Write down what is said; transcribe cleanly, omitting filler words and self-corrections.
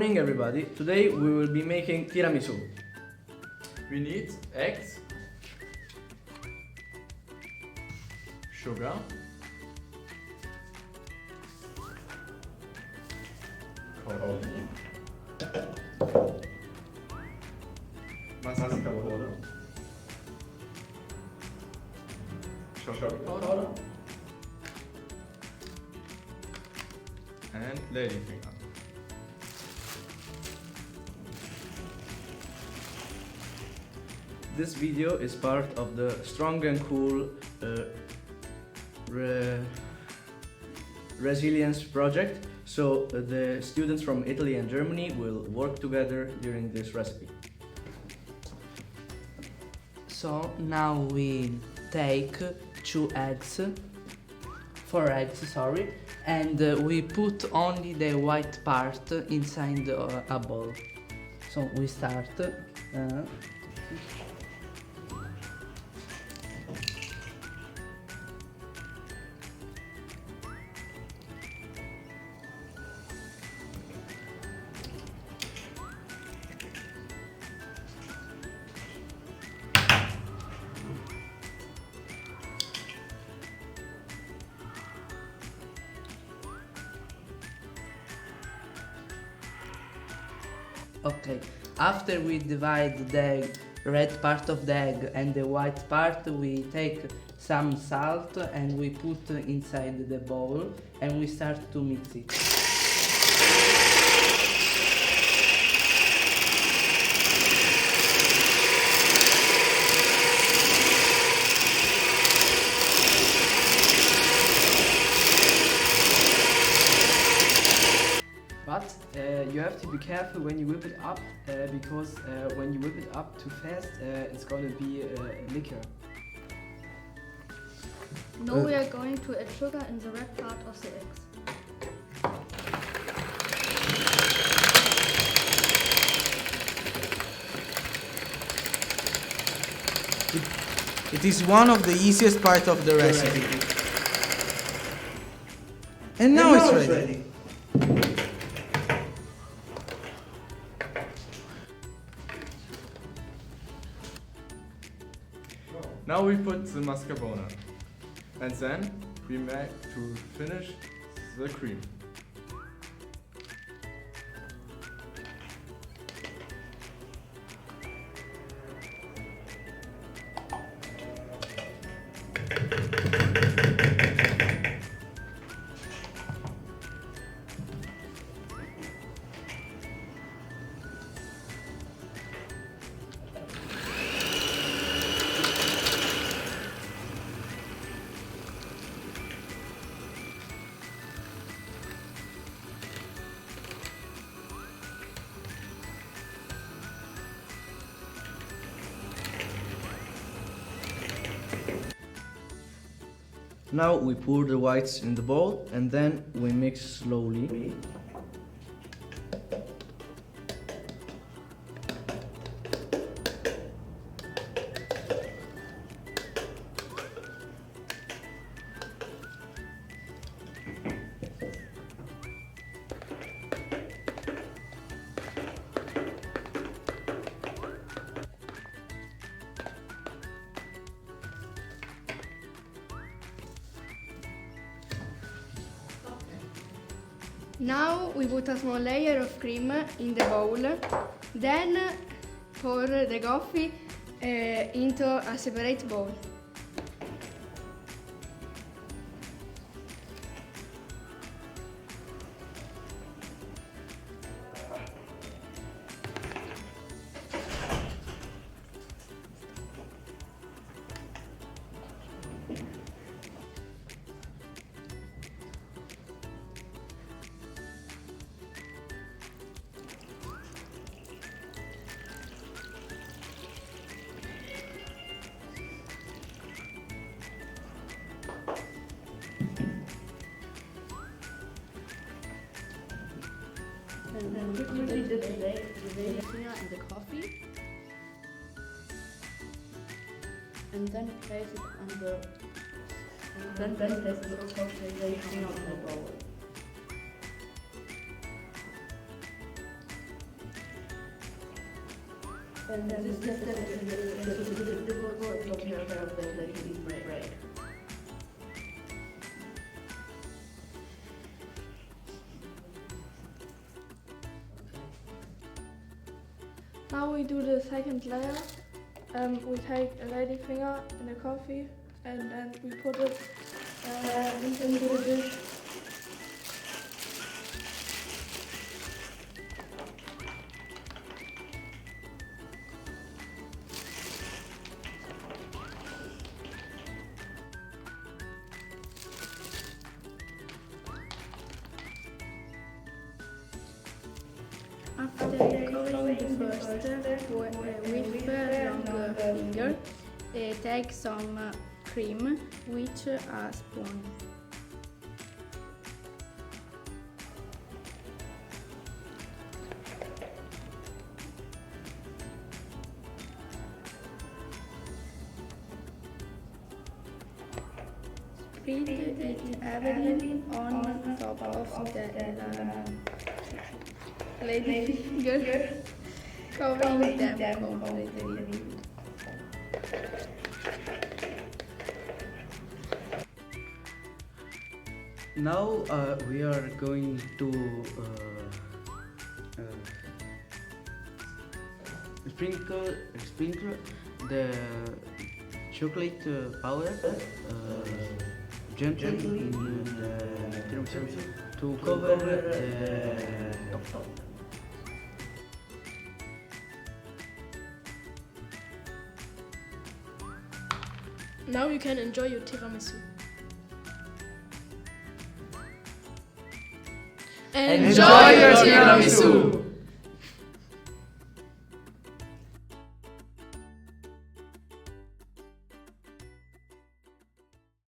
morning, everybody. Today we will be making tiramisu. We need eggs, sugar, coffee, mascarpone, chocolate powder, and ladyfinger. This video is part of the Strong and Cool Resilience project. So the students from Italy and Germany will work together during this recipe. So now we take 4 eggs, sorry, and we put only the white part inside a bowl. So we start. Okay, after we divide the red part of the egg and the white part, we take some salt and we put inside the bowl and we start to mix it. But you have to be careful when you whip it up because when you whip it up too fast, it's gonna be liquor. Now we are going to add sugar in the red part of the eggs. It is one of the easiest part of the recipe. And now it's ready. Now we put the mascarpone, and then we make to finish the cream. Now we pour the whites in the bowl and then we mix slowly. Now we put a small layer of cream in the bowl, then pour the coffee into a separate bowl. And then quickly dip the finger in the coffee. And then place it on the place the coffee on the bowl. And this is the be careful that he break. Now we do the second layer. We take a lady finger in the coffee and then we put it into the dish. After covering the first with long finger, take some cream with a spoon. Spread it evenly on top of the lady finger, covering them completely. Now we are going to sprinkle the chocolate powder gently in the tiramisu to cover the top. Now you can enjoy your tiramisu. Enjoy your tiramisu!